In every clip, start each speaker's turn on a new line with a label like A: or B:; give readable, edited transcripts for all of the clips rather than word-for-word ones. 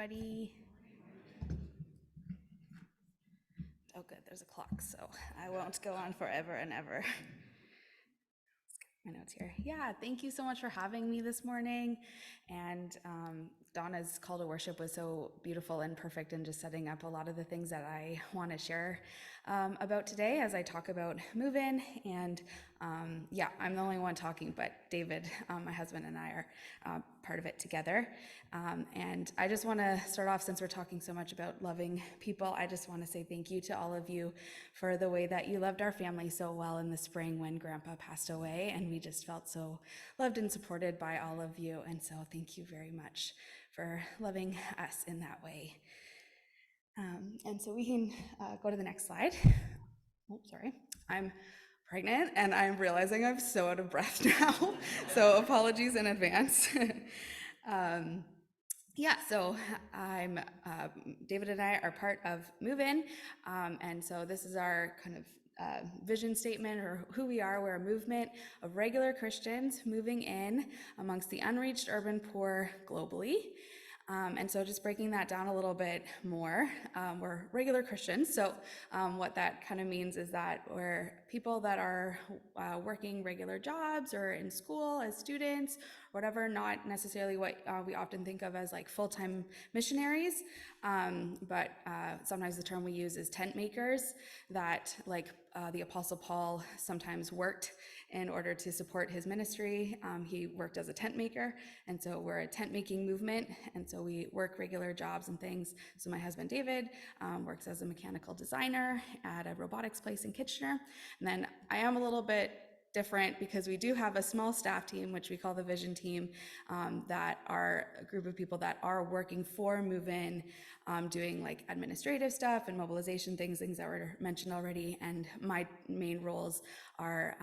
A: Everybody. Oh, good. There's a clock, so I won't go on forever and ever. My notes here. Yeah, thank you so much for having me this morning. And Donna's call to worship was so beautiful and perfect, and just setting up a lot of the things that I want to share about today as I talk about move-in. And yeah, I'm the only one talking, but David, my husband, and I are part of it together. And I just want to start off, since we're talking so much about loving people, I just want to say thank you to all of you for the way that you loved our family so well in the spring when Grandpa passed away. And we just felt so loved and supported by all of you. And so thank you very much for loving us in that way. And so we can go to the next slide. Oh, sorry. I'm pregnant and I'm realizing I'm so out of breath now. So apologies in advance. Yeah, so David and I are part of Move In, and so this is our kind of vision statement, or who we are. We're a movement of regular Christians moving in amongst the unreached urban poor globally. And so just breaking that down a little bit more, we're regular Christians. So what that kind of means is that we're people that are working regular jobs or in school as students, whatever, not necessarily what we often think of as like full-time missionaries, but sometimes the term we use is tent makers, that like the Apostle Paul sometimes worked in order to support his ministry. He worked as a tent maker, and so we're a tent making movement, and so we work regular jobs and things. So my husband David works as a mechanical designer at a robotics place in Kitchener, and then I am a little bit different because we do have a small staff team, which we call the vision team, that are a group of people that are working for Move In, doing like administrative stuff and mobilization things that were mentioned already. And my main roles are,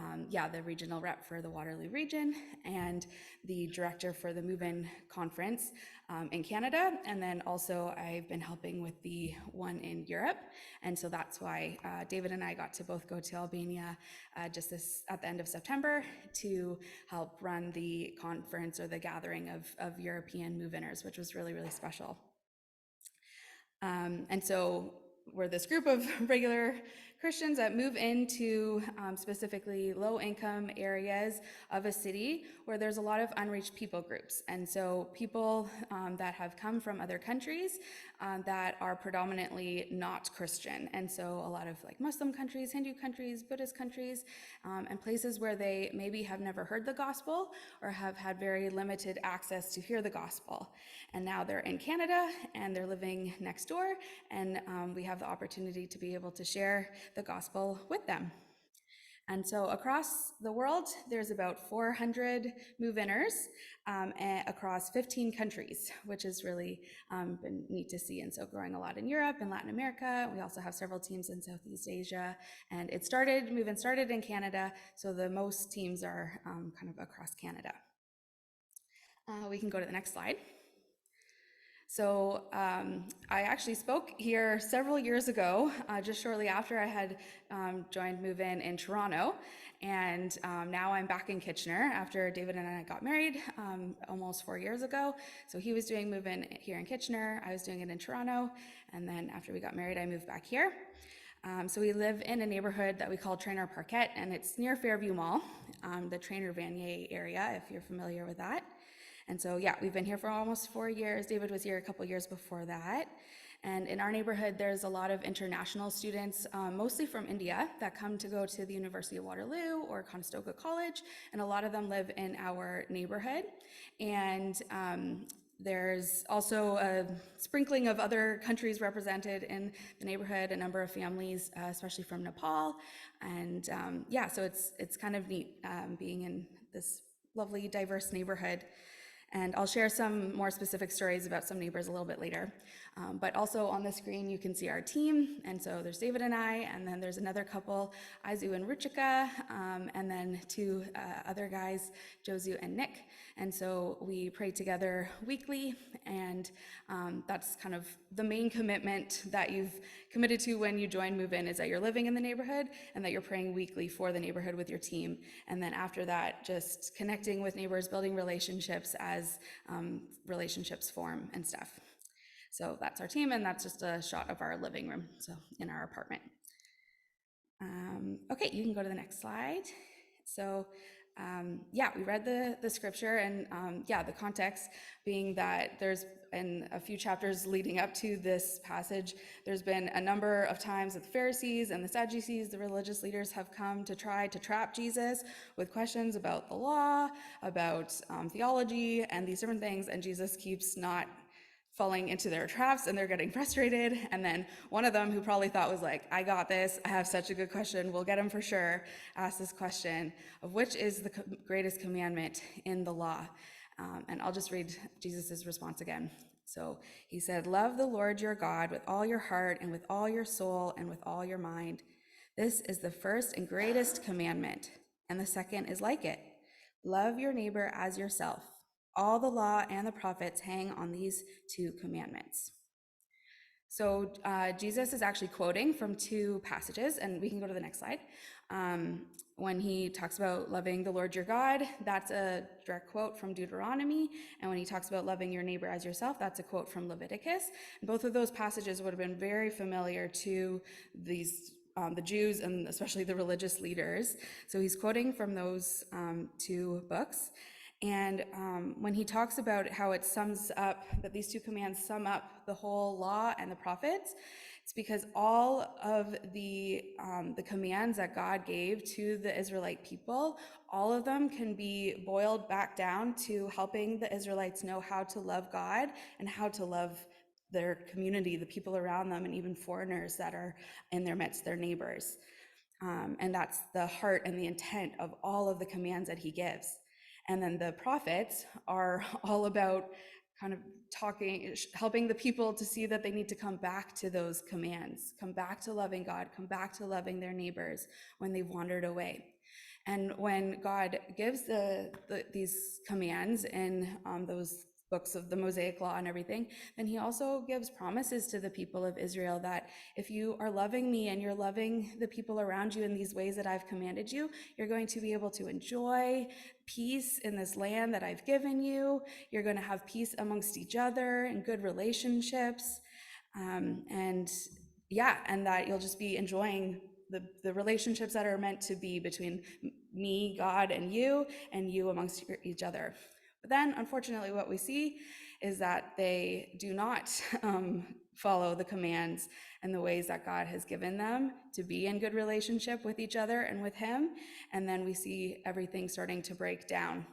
A: the regional rep for the Waterloo region and the director for the Move In conference in Canada. And then also I've been helping with the one in Europe. And so that's why David and I got to both go to Albania just at the end of September to help run the conference, or the gathering of European move-inners, which was really, really special. And so we're this group of regular Christians that move into specifically low-income areas of a city where there's a lot of unreached people groups. And so people that have come from other countries that are predominantly not Christian. And so a lot of like Muslim countries, Hindu countries, Buddhist countries, and places where they maybe have never heard the gospel or have had very limited access to hear the gospel. And now they're in Canada and they're living next door, and we have the opportunity to be able to share the gospel with them. And so across the world, there's about 400 move-inners across 15 countries, which is really been neat to see. And so growing a lot in Europe and Latin America. We also have several teams in Southeast Asia. And Move-In started in Canada, so the most teams are kind of across Canada. We can go to the next slide. So I actually spoke here several years ago, just shortly after I had joined Move In Toronto. And now I'm back in Kitchener after David and I got married almost 4 years ago. So he was doing Move In here in Kitchener, I was doing it in Toronto. And then after we got married, I moved back here. So we live in a neighborhood that we call Trainer Parquet, and it's near Fairview Mall, the Trainer Vanier area, if you're familiar with that. And so, yeah, we've been here for almost 4 years. David was here a couple years before that. And in our neighborhood, there's a lot of international students, mostly from India, that come to go to the University of Waterloo or Conestoga College. And a lot of them live in our neighborhood. And there's also a sprinkling of other countries represented in the neighborhood, a number of families, especially from Nepal. And so it's kind of neat being in this lovely, diverse neighborhood. And I'll share some more specific stories about some neighbors a little bit later. But also on the screen, you can see our team. And so there's David and I, and then there's another couple, Aizu and Ruchika, and then two other guys, Josu and Nick. And so we pray together weekly, and that's kind of the main commitment that you've committed to when you join Move In, is that you're living in the neighborhood and that you're praying weekly for the neighborhood with your team. And then after that, just connecting with neighbors, building relationships as relationships form and stuff. So that's our team, and that's just a shot of our living room, so in our apartment. Okay, you can go to the next slide. So yeah, we read the scripture, and yeah, the context being that there's in a few chapters leading up to this passage, there's been a number of times that the Pharisees and the Sadducees, the religious leaders, have come to try to trap Jesus with questions about the law, about theology, and these different things, and Jesus keeps not falling into their traps, and they're getting frustrated. And then one of them, who probably thought was like, I got this, I have such a good question, we'll get him for sure, asked this question of which is the greatest commandment in the law. And I'll just read Jesus's response again. So he said, love the Lord your God with all your heart and with all your soul and with all your mind. This is the first and greatest commandment. And the second is like it. Love your neighbor as yourself. All the law and the prophets hang on these two commandments. So Jesus is actually quoting from two passages, and we can go to the next slide. When he talks about loving the Lord your God, that's a direct quote from Deuteronomy. And when he talks about loving your neighbor as yourself, that's a quote from Leviticus. And both of those passages would have been very familiar to these the Jews and especially the religious leaders. So he's quoting from those two books. And when he talks about how it sums up, that these two commands sum up the whole law and the prophets, it's because all of the commands that God gave to the Israelite people, all of them can be boiled back down to helping the Israelites know how to love God and how to love their community, the people around them, and even foreigners that are in their midst, their neighbors. And that's the heart and the intent of all of the commands that he gives. And then the prophets are all about kind of helping the people to see that they need to come back to those commands, come back to loving God, come back to loving their neighbors when they've wandered away. And when God gives these commands in those books of the Mosaic Law and everything, then he also gives promises to the people of Israel that if you are loving me and you're loving the people around you in these ways that I've commanded you, you're going to be able to enjoy peace in this land that I've given you. You're going to have peace amongst each other and good relationships. And that you'll just be enjoying the relationships that are meant to be between me, God, and you amongst each other. But then, unfortunately, what we see is that they do not follow the commands and the ways that God has given them to be in good relationship with each other and with him. And then we see everything starting to break down.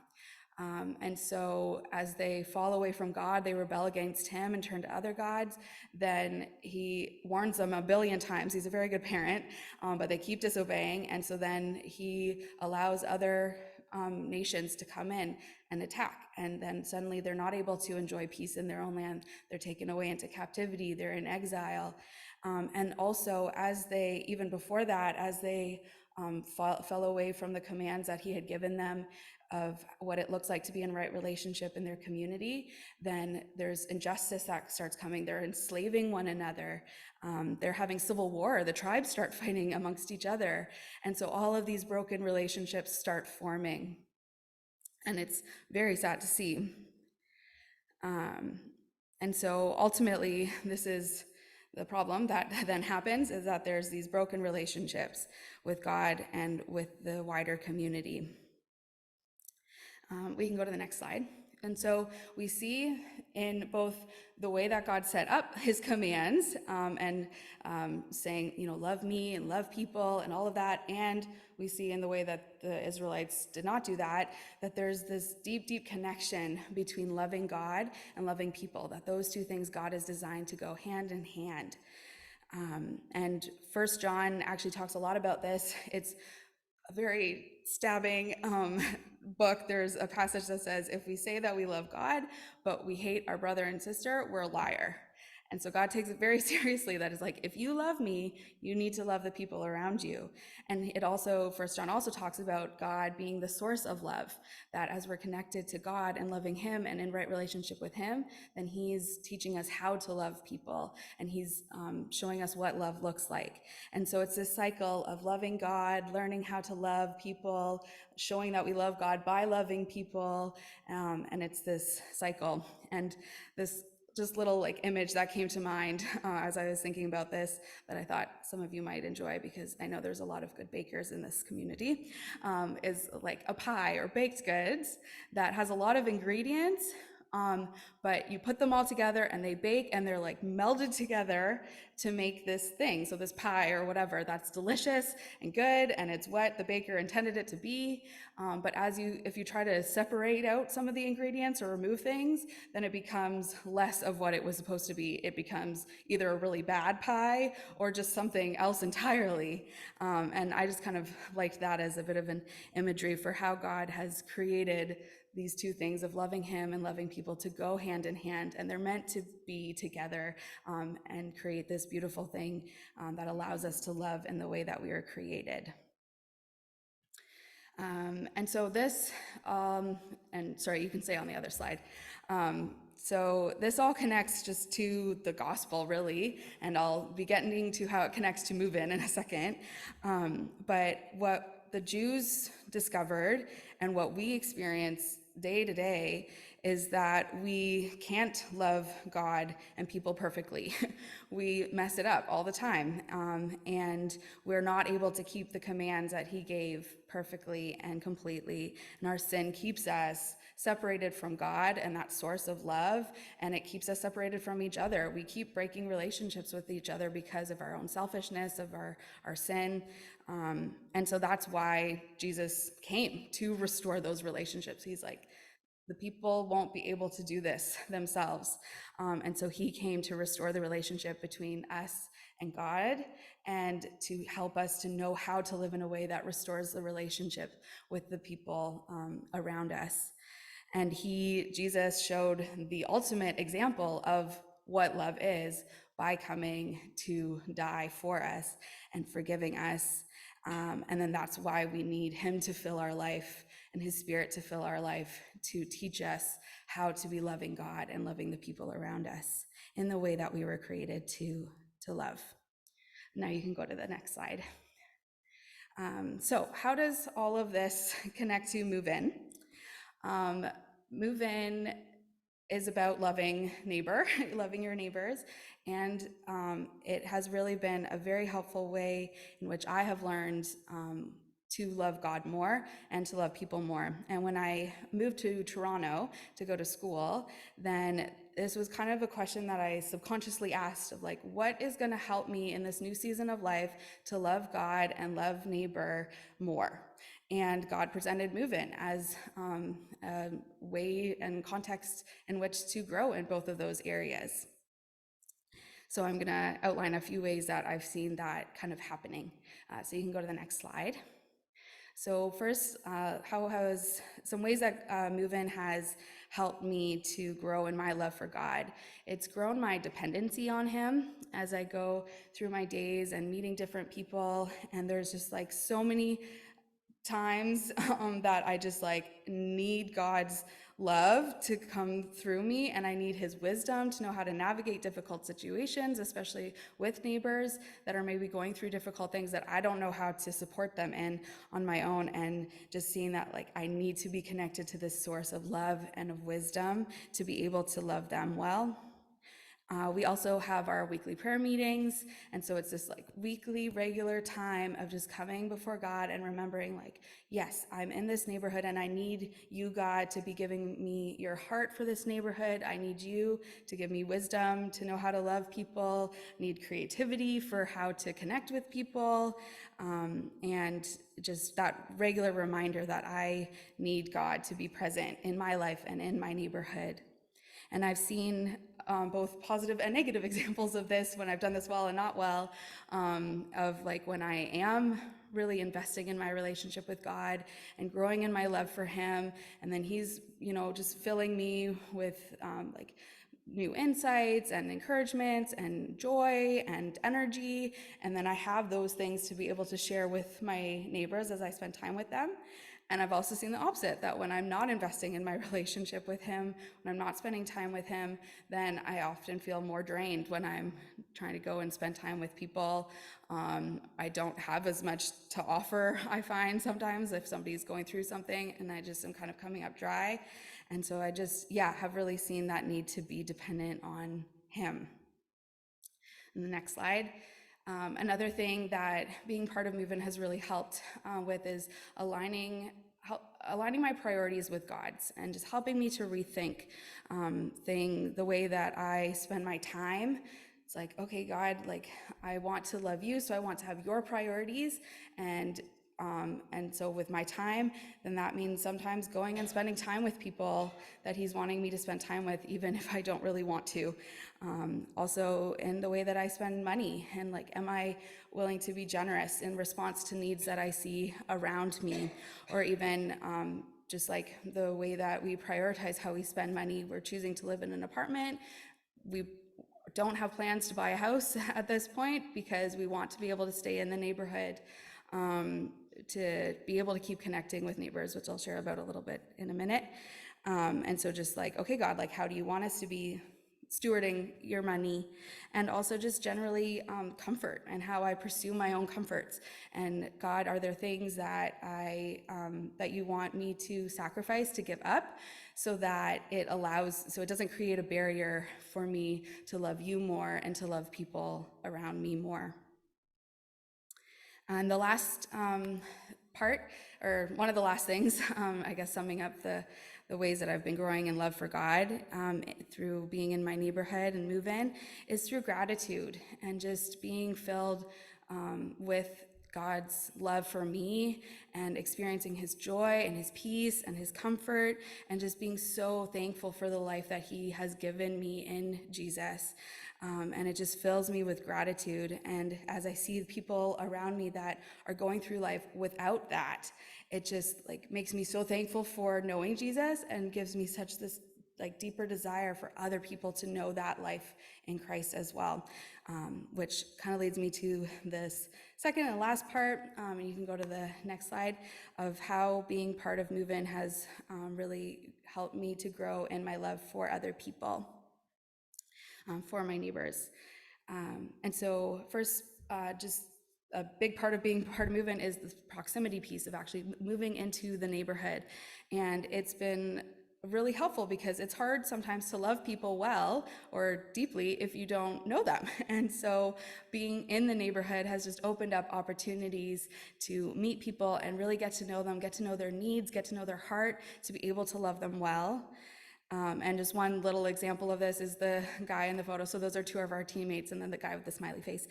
A: And so as they fall away from God, they rebel against him and turn to other gods, then he warns them a billion times. He's a very good parent, but they keep disobeying. And so then he allows other nations to come in and attack. And then suddenly they're not able to enjoy peace in their own land. They're taken away into captivity. They're in exile. And also even before that, as they fell away from the commands that he had given them of what it looks like to be in right relationship in their community, then there's injustice that starts coming. They're enslaving one another. They're having civil war. The tribes start fighting amongst each other. And so all of these broken relationships start forming. And it's very sad to see. And so ultimately, this is the problem that then happens, is that there's these broken relationships with God and with the wider community. We can go to the next slide. And so we see in both the way that God set up his commands and saying, love me and love people and all of that. And we see in the way that the Israelites did not do that, that there's this deep, deep connection between loving God and loving people, that those two things God is designed to go hand in hand. And First John actually talks a lot about this. It's a very stabbing book. There's a passage that says, if we say that we love God, but we hate our brother and sister, we're a liar. And so God takes it very seriously. That is like, if you love me, you need to love the people around you. And it also, First John also talks about God being the source of love, that as we're connected to God and loving him and in right relationship with him, then he's teaching us how to love people, and he's showing us what love looks like. And so it's this cycle of loving God, learning how to love people, showing that we love God by loving people, and it's this cycle. And this just little like image that came to mind as I was thinking about this that I thought some of you might enjoy, because I know there's a lot of good bakers in this community, is like a pie or baked goods that has a lot of ingredients, but you put them all together and they bake and they're like melded together to make this thing. So this pie or whatever, that's delicious and good, and it's what the baker intended it to be. But if you try to separate out some of the ingredients or remove things, then it becomes less of what it was supposed to be. It becomes either a really bad pie or just something else entirely. And I just kind of liked that as a bit of an imagery for how God has created these two things of loving him and loving people to go hand in hand, and they're meant to be together and create this beautiful thing that allows us to love in the way that we are created. And so this, and sorry, you can say on the other slide. So this all connects just to the gospel, really, and I'll be getting to how it connects to move in a second. But what the Jews discovered and what we experience day to day is that we can't love God and people perfectly. We mess it up all the time, and we're not able to keep the commands that he gave perfectly and completely, and our sin keeps us separated from God and that source of love, and it keeps us separated from each other. We keep breaking relationships with each other because of our own selfishness, of our sin, and so that's why Jesus came, to restore those relationships. He's like, the people won't be able to do this themselves. And so he came to restore the relationship between us and God, and to help us to know how to live in a way that restores the relationship with the people around us. And Jesus showed the ultimate example of what love is by coming to die for us and forgiving us. And then that's why we need him to fill our life and his spirit to fill our life, to teach us how to be loving God and loving the people around us in the way that we were created to love. Now you can go to the next slide. So how does all of this connect to move in? Move in is about loving neighbor, loving your neighbors, and it has really been a very helpful way in which I have learned to love God more and to love people more. And when I moved to Toronto to go to school, then this was kind of a question that I subconsciously asked of like, what is going to help me in this new season of life to love God and love neighbor more? And God presented Move In as a way and context in which to grow in both of those areas. So I'm going to outline a few ways that I've seen that kind of happening. So you can go to the next slide. So first, how has some ways that Move In has helped me to grow in my love for God? It's grown my dependency on him as I go through my days and meeting different people, and there's just like so many times that I just like need God's love to come through me, and I need his wisdom to know how to navigate difficult situations, especially with neighbors that are maybe going through difficult things that I don't know how to support them in on my own, and just seeing that like I need to be connected to this source of love and of wisdom to be able to love them well. We also have our weekly prayer meetings, and so it's this like weekly regular time of just coming before God and remembering like, yes, I'm in this neighborhood and I need you, God, to be giving me your heart for this neighborhood. I need you to give me wisdom to know how to love people. I need creativity for how to connect with people, and just that regular reminder that I need God to be present in my life and in my neighborhood. And I've seen both positive and negative examples of this when I've done this well and not well, of like when I am really investing in my relationship with God and growing in my love for him, and then he's, just filling me with like new insights and encouragements and joy and energy, and then I have those things to be able to share with my neighbors as I spend time with them. And I've also seen the opposite, that when I'm not investing in my relationship with him, when I'm not spending time with him, then I often feel more drained when I'm trying to go and spend time with people. I don't have as much to offer, I find sometimes, if somebody's going through something, and I just am kind of coming up dry. And so I just, yeah, have really seen that need to be dependent on him. And the next slide. Another thing that being part of Movement has really helped with is aligning my priorities with God's, and just helping me to rethink the way that I spend my time. It's like, okay, God, like, I want to love you, so I want to have your priorities, and so with my time, then that means sometimes going and spending time with people that he's wanting me to spend time with, even if I don't really want to. Also in the way that I spend money, and like, am I willing to be generous in response to needs that I see around me? Or even just like the way that we prioritize how we spend money. We're choosing to live in an apartment. We don't have plans to buy a house at this point because we want to be able to stay in the neighborhood, to be able to keep connecting with neighbors, which I'll share about a little bit in a minute. And so just like, okay, God, like, how do you want us to be stewarding your money? And also just generally comfort, and how I pursue my own comforts. And God, are there things that that you want me to sacrifice, to give up, so that it doesn't create a barrier for me to love you more and to love people around me more. And the last part, or one of the last things, I guess summing up the ways that I've been growing in love for God through being in my neighborhood and move in, is through gratitude, and just being filled with God's love for me, and experiencing his joy and his peace and his comfort, and just being so thankful for the life that he has given me in Jesus. And it just fills me with gratitude. And as I see the people around me that are going through life without that, it just like makes me so thankful for knowing Jesus, and gives me such this like deeper desire for other people to know that life in Christ as well, which kind of leads me to this second and last part, and you can go to the next slide, of how being part of Move In has really helped me to grow in my love for other people, for my neighbors. And so first, just a big part of being part of Move In is the proximity piece of actually moving into the neighborhood. And it's been really helpful, because it's hard sometimes to love people well or deeply if you don't know them. And so being in the neighborhood has just opened up opportunities to meet people and really get to know them, get to know their needs, get to know their heart, to be able to love them well. And just one little example of this is the guy in the photo. So those are two of our teammates, and then the guy with the smiley face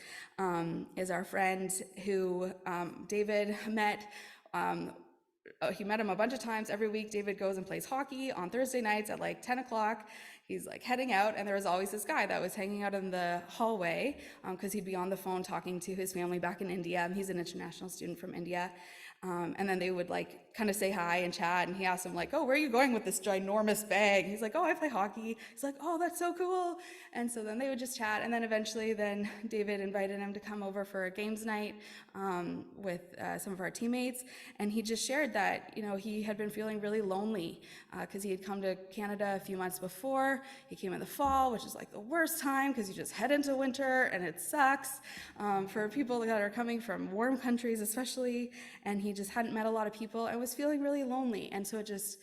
A: is our friend who David met. He met him a bunch of times. Every week, David goes and plays hockey on Thursday nights at like 10 o'clock. He's like heading out, and there was always this guy that was hanging out in the hallway because he'd be on the phone talking to his family back in India. He's an international student from India. And then they would like kind of say hi and chat, and he asked him like, oh, where are you going with this ginormous bag? He's like, oh, I play hockey. He's like, oh, that's so cool. And so then they would just chat, and then eventually David invited him to come over for a games night with some of our teammates, and he just shared that, you know, he had been feeling really lonely because he had come to Canada a few months before. He came in the fall, which is like the worst time because you just head into winter and it sucks for people that are coming from warm countries especially, and he just hadn't met a lot of people and was feeling really lonely. And so it just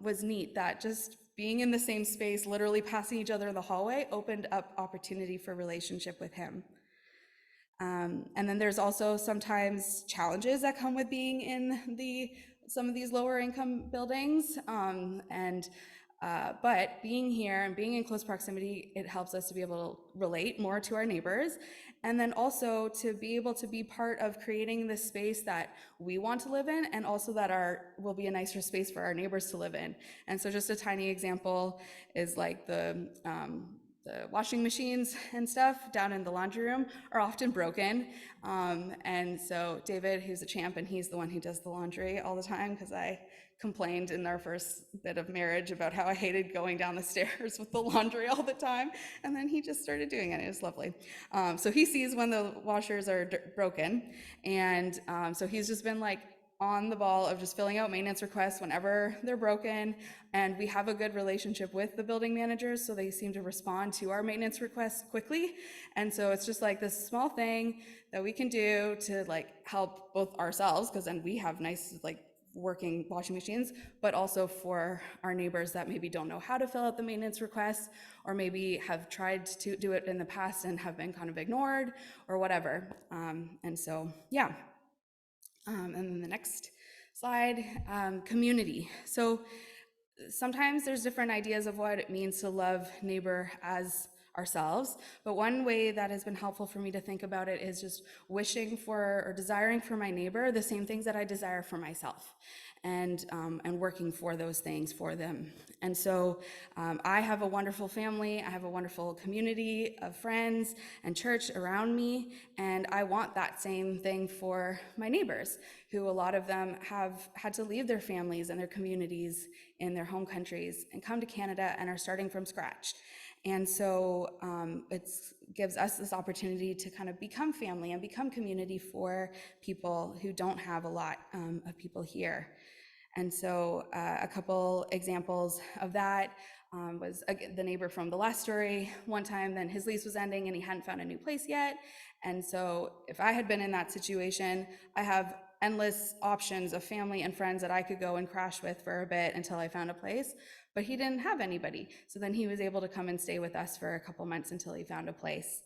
A: was neat that just being in the same space, literally passing each other in the hallway, opened up opportunity for relationship with him. And then there's also sometimes challenges that come with being in some of these lower income buildings. But being here and being in close proximity, it helps us to be able to relate more to our neighbors, and then also to be able to be part of creating the space that we want to live in, and also that will be a nicer space for our neighbors to live in. And so just a tiny example is like the washing machines and stuff down in the laundry room are often broken. And so David, who's a champ, and he's the one who does the laundry all the time, because I complained in our first bit of marriage about how I hated going down the stairs with the laundry all the time. And then he just started doing it. It was lovely. So he sees when the washers are broken. And so he's just been like on the ball of just filling out maintenance requests whenever they're broken. And we have a good relationship with the building managers, so they seem to respond to our maintenance requests quickly. And so it's just like this small thing that we can do to like help both ourselves, because then we have nice like working washing machines, but also for our neighbors that maybe don't know how to fill out the maintenance requests, or maybe have tried to do it in the past and have been kind of ignored or whatever. And so, yeah. And then the next slide, community. So sometimes there's different ideas of what it means to love neighbor as ourselves, but one way that has been helpful for me to think about it is just wishing for or desiring for my neighbor the same things that I desire for myself, and working for those things for them. And so I have a wonderful family, I have a wonderful community of friends and church around me, and I want that same thing for my neighbors, who a lot of them have had to leave their families and their communities in their home countries and come to Canada and are starting from scratch. And so it gives us this opportunity to kind of become family and become community for people who don't have a lot of people here. And so a couple examples of that was the neighbor from the last story. One time then his lease was ending and he hadn't found a new place yet. And so if I had been in that situation, I have endless options of family and friends that I could go and crash with for a bit until I found a place, but he didn't have anybody. So then he was able to come and stay with us for a couple months until he found a place.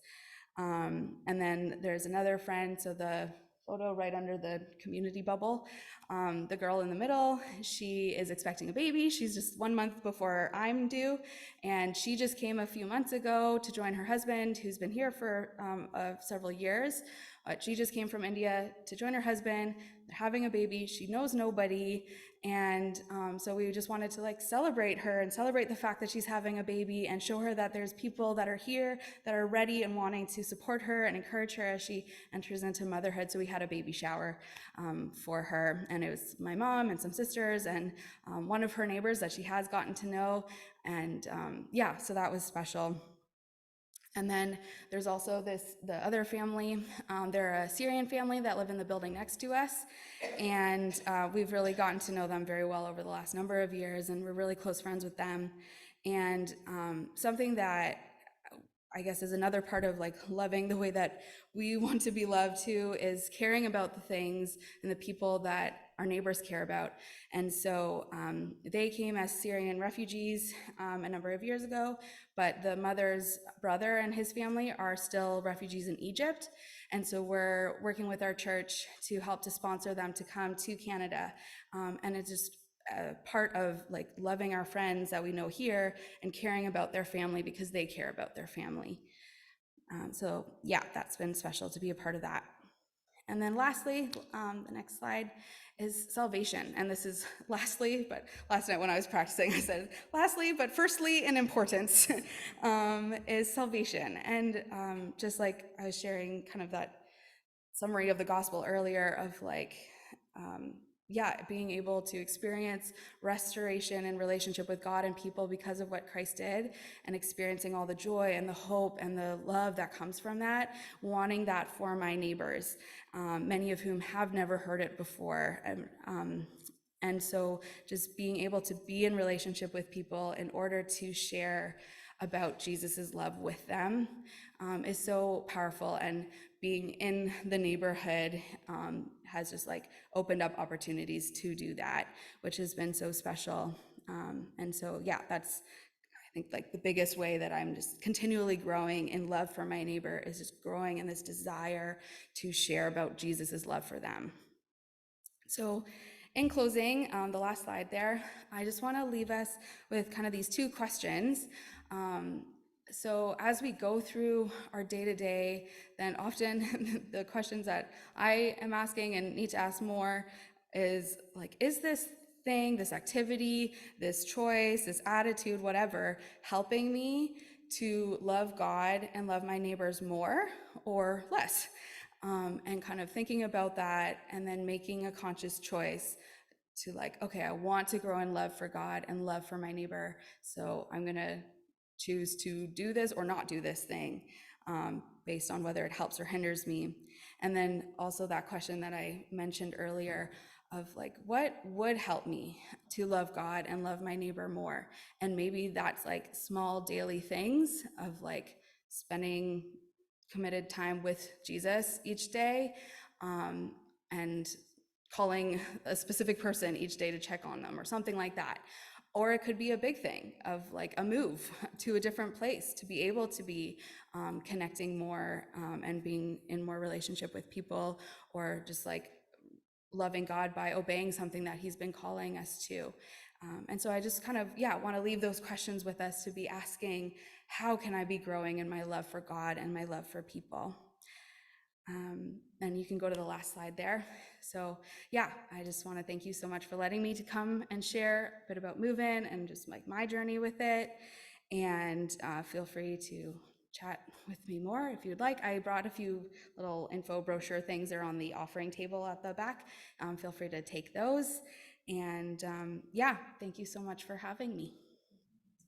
A: And then there's another friend, so the photo right under the community bubble, the girl in the middle, she is expecting a baby. She's just 1 month before I'm due, and she just came a few months ago to join her husband, who's been here for several years. She just came from India to join her husband. They're having a baby. She knows nobody, and so we just wanted to like celebrate her and celebrate the fact that she's having a baby and show her that there's people that are here that are ready and wanting to support her and encourage her as she enters into motherhood. So we had a baby shower for her, and it was my mom and some sisters and one of her neighbors that she has gotten to know, and yeah, so that was special. And then there's also the other family. They're a Syrian family that live in the building next to us. And we've really gotten to know them very well over the last number of years, and we're really close friends with them. And something that I guess is another part of like loving the way that we want to be loved too is caring about the things and the people that our neighbors care about. And so they came as Syrian refugees a number of years ago, but the mother's brother and his family are still refugees in Egypt. And so we're working with our church to help to sponsor them to come to Canada. And it's just part of like loving our friends that we know here and caring about their family because they care about their family. So yeah, that's been special to be a part of that. And then lastly, the next slide is salvation. And this is lastly, but last night when I was practicing, I said lastly, but firstly in importance is salvation. And just like I was sharing kind of that summary of the gospel earlier of like, yeah, being able to experience restoration and relationship with God and people because of what Christ did, and experiencing all the joy and the hope and the love that comes from that, wanting that for my neighbors, many of whom have never heard it before. And so just being able to be in relationship with people in order to share about Jesus's love with them is so powerful, and being in the neighborhood has just like opened up opportunities to do that, which has been so special. And so yeah, that's I think like the biggest way that I'm just continually growing in love for my neighbor is just growing in this desire to share about Jesus's love for them. So in closing, the last slide there, I just want to leave us with kind of these two questions. So as we go through our day-to-day, then often the questions that I am asking and need to ask more is like, is this thing, this activity, this choice, this attitude, whatever, helping me to love God and love my neighbors more or less? And kind of thinking about that and then making a conscious choice to like, okay, I want to grow in love for God and love for my neighbor, so I'm gonna choose to do this or not do this thing based on whether it helps or hinders me. And then also that question that I mentioned earlier of like, what would help me to love God and love my neighbor more? And maybe that's like small daily things of like spending committed time with Jesus each day, and calling a specific person each day to check on them or something like that. Or it could be a big thing of like a move to a different place to be able to be connecting more and being in more relationship with people, or just like loving God by obeying something that he's been calling us to. And so I just kind of, want to leave those questions with us to be asking, how can I be growing in my love for God and my love for people? And you can go to the last slide there. So I just want to thank you so much for letting me to come and share a bit about Move In and just like my journey with it. And feel free to chat with me more if you'd like. I brought a few little info brochure things. They're on the offering table at the back. Feel free to take those. And thank you so much for having me.